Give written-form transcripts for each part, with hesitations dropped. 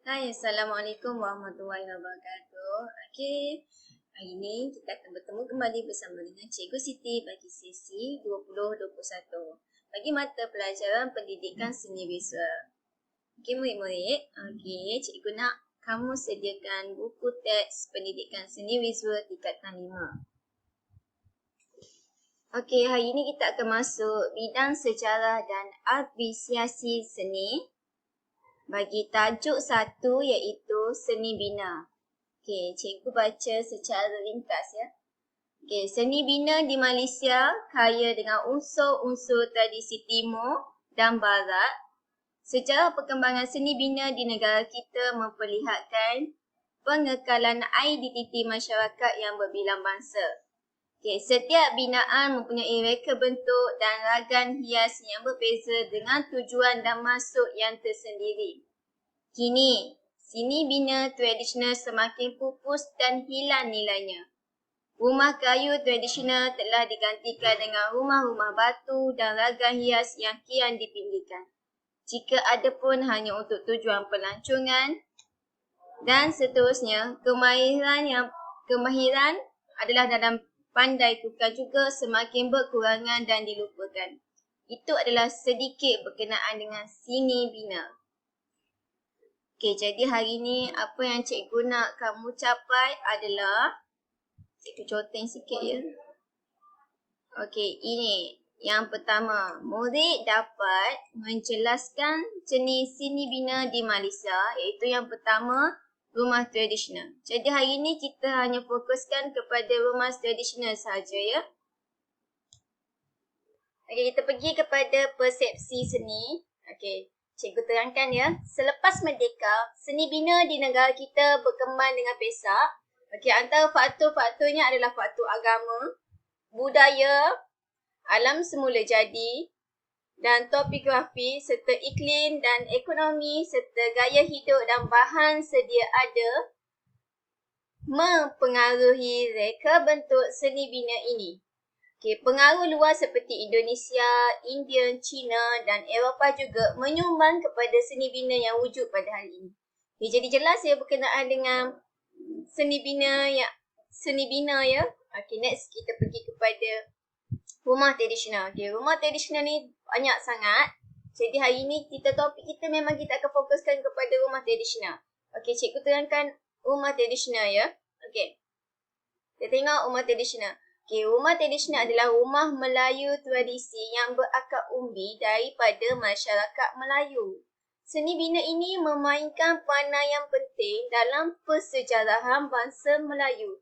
Hai, Assalamualaikum warahmatullahi wabarakatuh. Okey, hari ini kita akan bertemu kembali bersama dengan Cikgu Siti bagi sesi 2021 bagi mata pelajaran pendidikan seni visual. Okey, murid-murid. Okey, cikgu nak kamu sediakan buku teks pendidikan seni visual tingkatan 5. Okey, hari ini kita akan masuk bidang sejarah dan apresiasi seni bagi tajuk 1 iaitu seni bina. Okey, cikgu baca secara ringkas ya. Okey, seni bina di Malaysia kaya dengan unsur-unsur tradisi timur dan barat. Sejarah perkembangan seni bina di negara kita memperlihatkan pengekalan identiti masyarakat yang berbilang bangsa. Okey, setiap binaan mempunyai reka bentuk dan ragan hias yang berbeza dengan tujuan dan maksud yang tersendiri. Kini, seni bina tradisional semakin pupus dan hilang nilainya. Rumah kayu tradisional telah digantikan dengan rumah-rumah batu dan ragan hias yang kian dipinggirkan. Jika ada pun hanya untuk tujuan pelancongan dan seterusnya, kemahiran adalah dalam pandai tukar juga semakin berkurangan dan dilupakan. Itu adalah sedikit berkenaan dengan seni bina. Okey, jadi hari ni apa yang cikgu nak kamu capai adalah, cikgu conteng sikit ya. Okey, ini yang pertama, murid dapat menjelaskan jenis seni bina di Malaysia, iaitu yang pertama, rumah tradisional. Jadi hari ini kita hanya fokuskan kepada rumah tradisional saja ya. Okey, kita pergi kepada persepsi seni. Okey, cikgu terangkan ya. Selepas merdeka, seni bina di negara kita berkembang dengan pesat. Okey, antara faktor-faktornya adalah faktor agama, budaya, alam semula jadi dan topografi serta iklim dan ekonomi serta gaya hidup dan bahan sedia ada mempengaruhi reka bentuk seni bina ini. Okay, pengaruh luar seperti Indonesia, India, China dan Eropah juga menyumbang kepada seni bina yang wujud pada hari ini. Okay, jadi jelas ya berkenaan dengan seni bina ya. Okay, next kita pergi kepada rumah tradisional. Okay, rumah tradisional ni banyak sangat. Jadi hari ini topik kita memang kita akan fokuskan kepada rumah tradisional. Okay, cikgu terangkan rumah tradisional ya. Okay, kita tengok rumah tradisional. Okay, rumah tradisional adalah rumah Melayu tradisi yang berakar umbi daripada masyarakat Melayu. Seni bina ini memainkan peranan yang penting dalam persejarahan bangsa Melayu.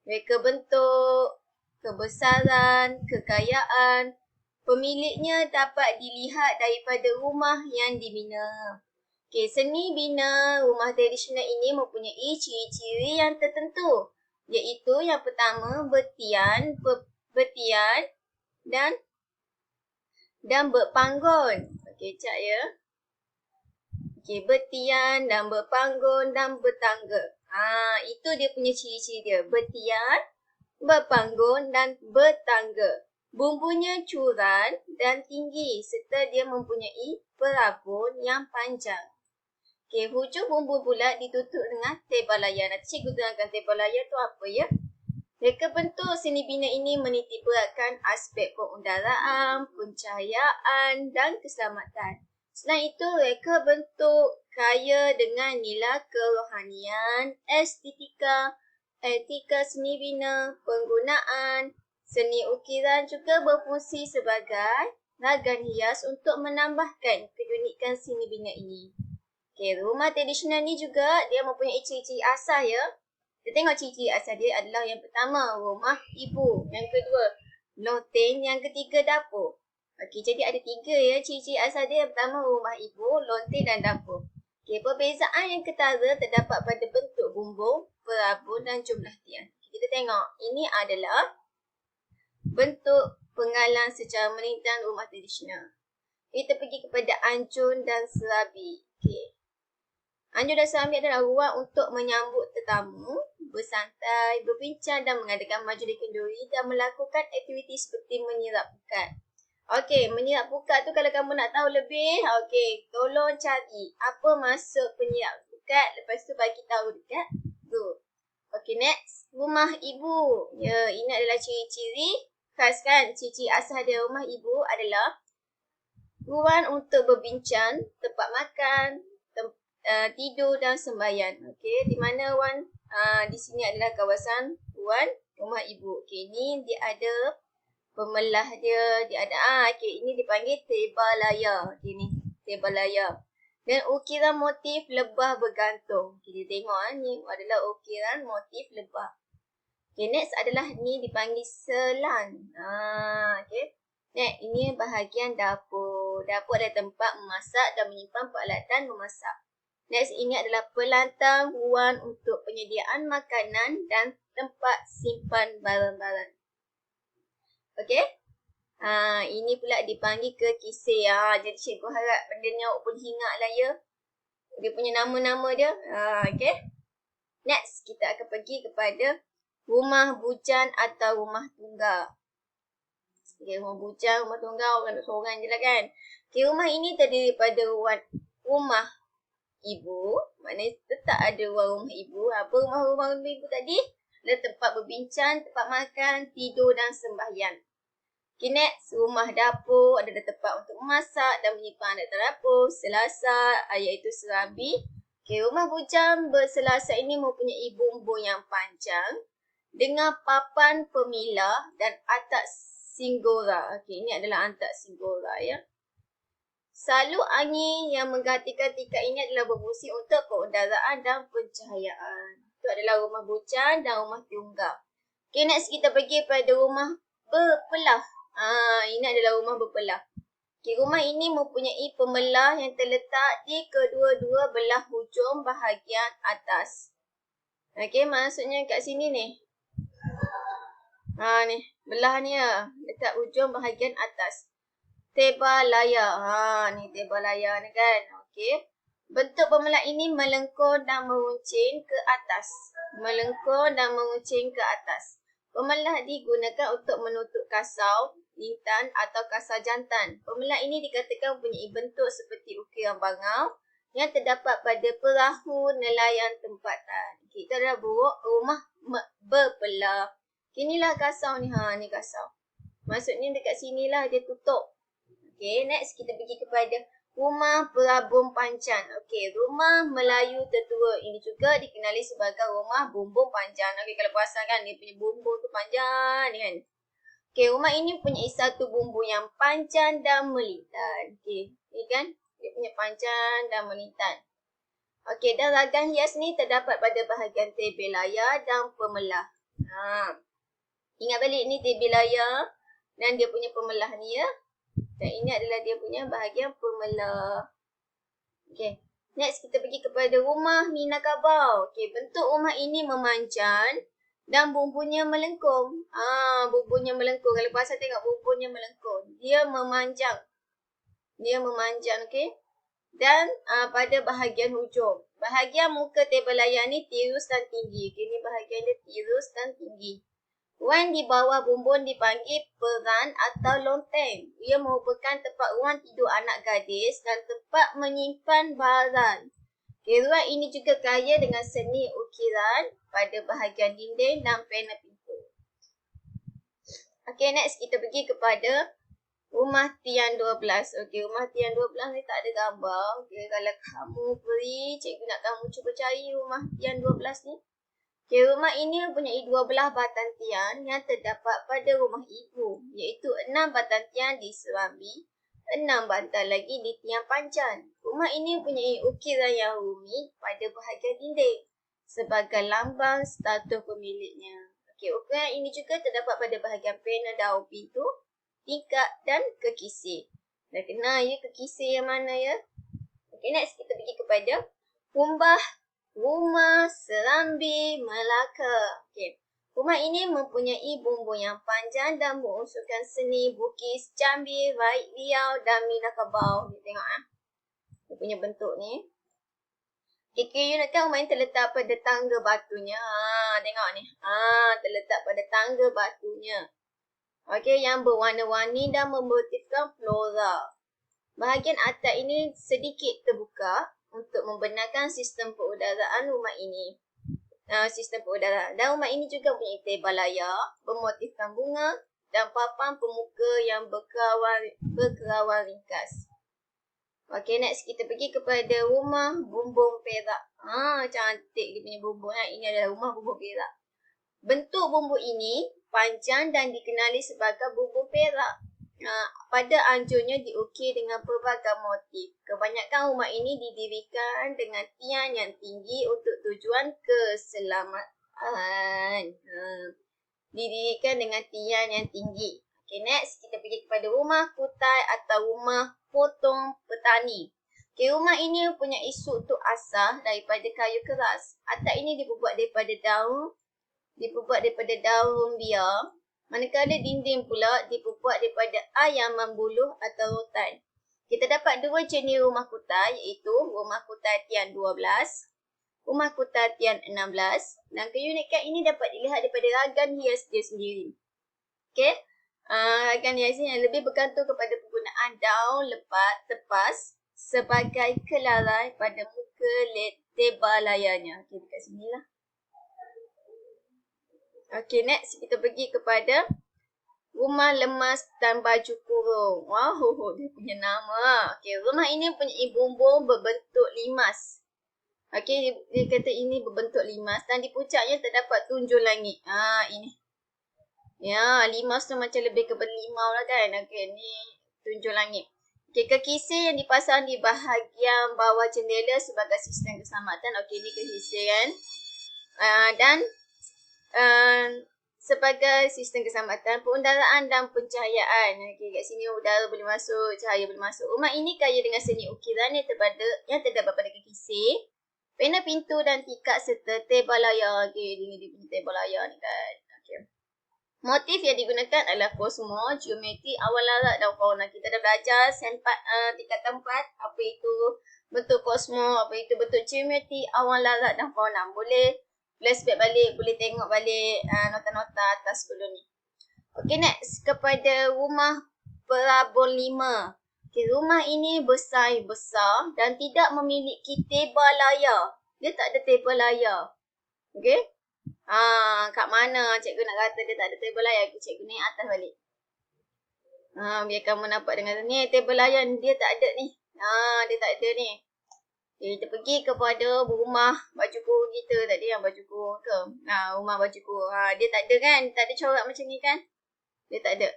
Reka bentuk, kebesaran, kekayaan, pemiliknya dapat dilihat daripada rumah yang dibina. Okay, seni bina rumah tradisional ini mempunyai ciri-ciri yang tertentu, iaitu yang pertama betian dan berpanggon. Okey, cak ya. Okey, betian dan berpanggon dan bertangga. Itu dia punya ciri-ciri dia. Betian, berpanggon dan bertangga. Bumbunya curam dan tinggi serta dia mempunyai perabot yang panjang. Okey, hujung bumbu bulat ditutup dengan tebalayan. Nanti cikgu terangkan tebalayan tu apa ya. Reka bentuk seni bina ini menitik beratkan aspek pengudaraan, pencahayaan dan keselamatan. Selain itu, reka bentuk kaya dengan nilai kerohanian, estetika, etika seni bina, penggunaan, seni ukiran juga berfungsi sebagai ragan hias untuk menambahkan keunikan seni bina ini. Okay, rumah tradisional ni juga dia mempunyai ciri-ciri asas ya. Kita tengok ciri-ciri asas dia adalah yang pertama, rumah ibu. Yang kedua, loteng. Yang ketiga, dapur. Okey, jadi ada 3 ya ciri-ciri asas dia. Yang pertama, rumah ibu, loteng dan dapur. Okey, perbezaan yang ketara terdapat pada bentuk bumbung, perabot dan jumlah tiang. Kita tengok, ini adalah bentuk penggalan secara melintang rumah tradisional. Kita pergi kepada anjun dan serabi. Okey. Anjun dan serabi adalah ruang untuk menyambut tetamu, bersantai, berbincang dan mengadakan majlis kenduri dan melakukan aktiviti seperti menyirap pukat. Okey, menyirap pukat tu kalau kamu nak tahu lebih, okey, tolong cari apa maksud penyirap dekat, lepas tu bagi tahu dekat group. Okay, next. Rumah ibu. Ya, ini adalah ciri-ciri khas kan. Ciri-ciri asal dia rumah ibu adalah ruang untuk berbincang, tempat makan, tidur dan sembahyang. Okey, di mana Wan? Di sini adalah kawasan Wan, rumah ibu. Okey, ni dia ada pemelah dia ada okey, ini dipanggil tebalaya. Okey ni, tebalaya. Dan ukiran motif lebah bergantung. Kita tengok ni adalah ukiran motif lebah. Okey, next adalah ni dipanggil selan. Okey. Next, ini bahagian dapur. Dapur adalah tempat memasak dan menyimpan peralatan memasak. Next, ini adalah pelantang, ruang untuk penyediaan makanan dan tempat simpan barang-barang. Okey. Ini pula dipanggil kekisih. Jadi cikgu harap benda ni awak pun ingat lah ya. Dia punya nama-nama dia. Okey. Next, kita akan pergi kepada rumah bujang atau rumah tunggal. Okay, rumah bujang, rumah tunggal, orang duduk seorang je lah kan. Okay, rumah ini terdiri daripada rumah ibu. Maknanya tetap ada rumah ibu. Apa rumah ibu tadi? Adalah tempat berbincang, tempat makan, tidur dan sembahyang. Okay, next. Rumah dapur adalah tempat untuk memasak dan menyimpan alat dapur, selasar, iaitu serambi. Okay, rumah bujang berselasar ini mempunyai bumbung yang panjang dengan papan pemilah dan atap singgora. Okey, ini adalah atap singgora ya. Salur angin yang menggantikan tingkap ini adalah berfungsi untuk pengudaraan dan pencahayaan. Itu adalah rumah bujang dan rumah tunggal. Okey, next kita pergi pada rumah berpelah. Ini adalah rumah berpelah. Okey, rumah ini mempunyai pemelah yang terletak di kedua-dua belah hujung bahagian atas. Okey, maksudnya kat sini ni. Ni, belah ni ya. Dekat ujung bahagian atas. Tebalaya. Ni tebalaya ni kan. Okey. Bentuk pemelah ini melengkung dan meruncing ke atas. Melengkung dan meruncing ke atas. Pemelah digunakan untuk menutup kasau, lintan atau kasau jantan. Pemelah ini dikatakan mempunyai bentuk seperti ukiran bangau yang terdapat pada perahu nelayan tempatan. Kita dah buat rumah berpelah. Inilah kasau ni. Ni kasau. Maksudnya dekat sinilah dia tutup. Okey, next kita pergi kepada rumah perabung panjang. Okey, rumah Melayu tertua. Ini juga dikenali sebagai rumah bumbung panjang. Okey, kalau perasan kan dia punya bumbung tu panjang ni kan. Okey, rumah ini punya satu bumbung yang panjang dan melintang. Okey, ni kan dia punya panjang dan melintang. Okey, dan ragam hias ni terdapat pada bahagian tebelaya dan pemelah. Ingat balik ni tebelaya dan dia punya pemelah ni ya. Dan ini adalah dia punya bahagian pemelah. Okey. Next kita pergi kepada rumah Minangkabau. Okey, bentuk rumah ini memanjang dan bumbungnya melengkung. Bumbungnya melengkung. Kalau pasal tengok bumbungnya melengkung. Dia memanjang. Okey. Dan pada bahagian hujung. Bahagian muka tebelaya ni tirus dan tinggi. Okey, ni bahagian dia tirus dan tinggi. Ruang di bawah bumbung dipanggil peran atau lonteng. Ia merupakan tempat ruang tidur anak gadis dan tempat menyimpan barang. Okay, ruang ini juga kaya dengan seni ukiran pada bahagian dinding dan panel pintu. Okay, next kita pergi kepada rumah tiang 12. Okay, rumah tiang 12 ni tak ada gambar. Okay, kalau kamu beri, cikgu nak kamu cuba cari rumah tiang 12 ni. Okay, rumah ini mempunyai 12 batang tiang yang terdapat pada rumah ibu, iaitu 6 batang tiang di serambi, 6 batang lagi di tiang panjang. Rumah ini mempunyai ukiran yang rumit pada bahagian dinding sebagai lambang status pemiliknya. Okay, ukiran ini juga terdapat pada bahagian panel daun pintu, tingkap dan kekisih. Dah kenal ya kekisih yang mana ya? Okay, next kita pergi kepada rumah Serambi Melaka. Okey. Rumah ini mempunyai bumbung yang panjang dan berunsurkan seni Bugis, Jambi, Raik Riau dan Minangkabau. Kita tengok dia punya bentuk ni. Okey, you nak tahu rumah ini terletak pada tangga batunya. Tengok ni. Terletak pada tangga batunya. Okey, yang berwarna-warni dan memotifkan flora. Bahagian atap ini sedikit terbuka untuk membenarkan sistem perudaraan rumah ini. Sistem perudaraan. Dan rumah ini juga mempunyai tebal layar, bermotifkan bunga dan papan pemuka yang berkerawang ringkas. Okey, next kita pergi kepada rumah bumbung perak. Cantik dia punya bumbung. Ini adalah rumah bumbung perak. Bentuk bumbung ini panjang dan dikenali sebagai bumbung perak. Pada anjurnya diukir dengan pelbagai motif. Kebanyakan rumah ini didirikan dengan tiang yang tinggi untuk tujuan keselamatan. Didirikan dengan tiang yang tinggi. Okay, next kita pergi kepada rumah kutai atau rumah potong petani. Okay, rumah ini mempunyai struktur asas daripada kayu keras. Atap ini dibuat daripada daun biar. Manakala dinding pula dibuat daripada ayaman buluh atau rotan. Kita dapat dua jenis rumah kutai, iaitu rumah kutai tiang 12, rumah kutai tiang 16. Dan keunikan ini dapat dilihat daripada ragan hias dia sendiri. Okey. Ragan hias ini lebih bergantung kepada penggunaan daun lepat tepas sebagai kelarai pada muka tebal layarnya. Okey, dekat sinilah. Okey, next kita pergi kepada rumah lemas dan baju kurung. Wow, dia punya nama. Okey, rumah ini mempunyai bumbung berbentuk limas. Okey, dia kata ini berbentuk limas dan di puncaknya terdapat tunjul langit. Ini. Ya, limas tu macam lebih kepada limau lah kan. Okey, ni tunjul langit. Okey, kekisih yang dipasang di bahagian bawah jendela sebagai sistem keselamatan. Okey, ni kekisih kan. Dan sebagai sistem keselamatan, pengudaraan dan pencahayaan. Okey, kat sini udara boleh masuk, cahaya boleh masuk. Rumah ini kaya dengan seni ukiran yang terdapat pada kekisih, panel pintu dan tikar serta tebal layar. Okey, dia punya tebal layar ni kan. Okey. Motif yang digunakan adalah kosmo, geometri, awal larat dan fauna. Kita dah belajar tingkatan 4, apa itu bentuk kosmo, apa itu bentuk geometri, awal larat dan fauna. Boleh flashback balik, boleh tengok balik nota-nota atas sebelum ni. Okey, next kepada rumah Perabot 5. Okey, rumah ini besar dan tidak memiliki tebal layar. Dia tak ada tebal layar. Okey. Kat mana cikgu nak kata dia tak ada tebal layar? Cikgu naik atas balik. Biar kamu nampak dengan ni tebal layar dia tak ada ni. Dia tak ada ni. Kita pergi kepada rumah baju kurung kita tadi, yang baju kurung ke. Rumah baju kurung. Dia tak ada kan? Tak ada corak macam ni kan? Dia tak ada.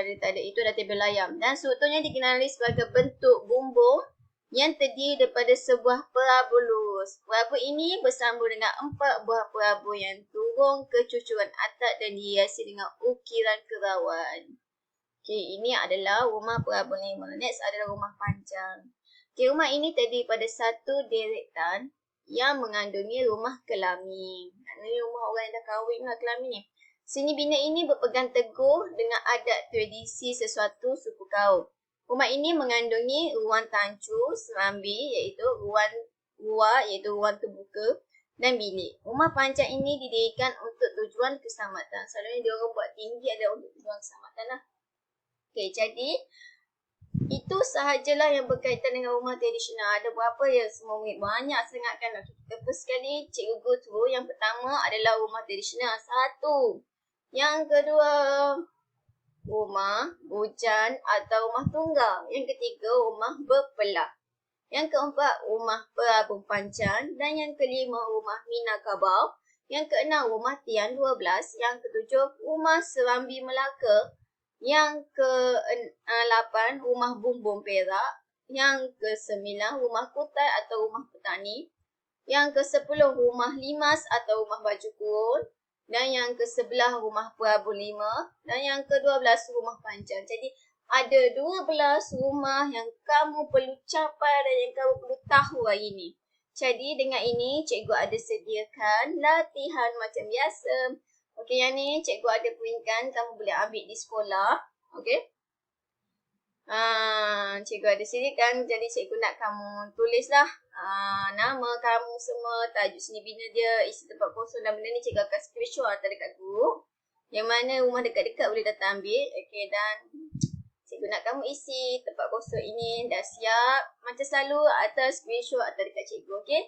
Dia tak ada. Itu dah tebal layar. Dan strukturnya dikenali sebagai bentuk bumbung yang terdiri daripada sebuah perabot lurus. Perabot ini bersambung dengan 4 buah perabot yang turun ke cucuran atap dan dihiasi dengan ukiran kerawan. Okey, ini adalah rumah Perabot 5. Next adalah rumah panjang. Okay, rumah ini terdiri pada satu deretan yang mengandungi rumah kelamin. Ini rumah orang yang dah kahwin lah kelamin ni. Seni bina ini berpegang teguh dengan adat tradisi sesuatu suku kaum. Rumah ini mengandungi ruang tancu, serambi iaitu ruang terbuka dan bilik. Rumah panjang ini didirikan untuk tujuan keselamatan. Selalunya dia orang buat tinggi adalah untuk tujuan keselamatan lah. Okay, jadi itu sahajalah yang berkaitan dengan rumah tradisional. Ada berapa yang semua murid? Banyak sangat kan. Kita first sekali cikgu go through. Yang pertama adalah rumah tradisional. 1. Yang kedua, rumah bujan atau rumah tunggal. Yang ketiga, rumah berpelah. Yang keempat, rumah perabot panjang. Dan yang kelima, rumah Minangkabau. Yang keenam, rumah tiang 12. Yang ketujuh, rumah serambi Melaka. Yang ke-8, rumah bumbung perak. Yang ke-9, rumah kutai atau rumah petani. Yang ke-10, rumah limas atau rumah baju kurung. Dan yang ke-11, rumah Perabot 5. Dan yang ke-12, rumah panjang. Jadi, ada 12 rumah yang kamu perlu capai dan yang kamu perlu tahu hari ini. Jadi, dengan ini, cikgu ada sediakan latihan macam biasa. Okey, yang ni cikgu ada printkan, kamu boleh ambil di sekolah. Okey. Cikgu ada sediakan, jadi cikgu nak kamu tulislah nama kamu semua, tajuk seni bina dia, isi tempat kosong dan benda ni cikgu akan screenshot hantar dekat group. Yang mana rumah dekat-dekat boleh datang ambil. Okey, dan cikgu cikgu nak kamu isi tempat kosong ini. Dah siap? Macam selalu atas screenshot atau dekat cikgu, okey?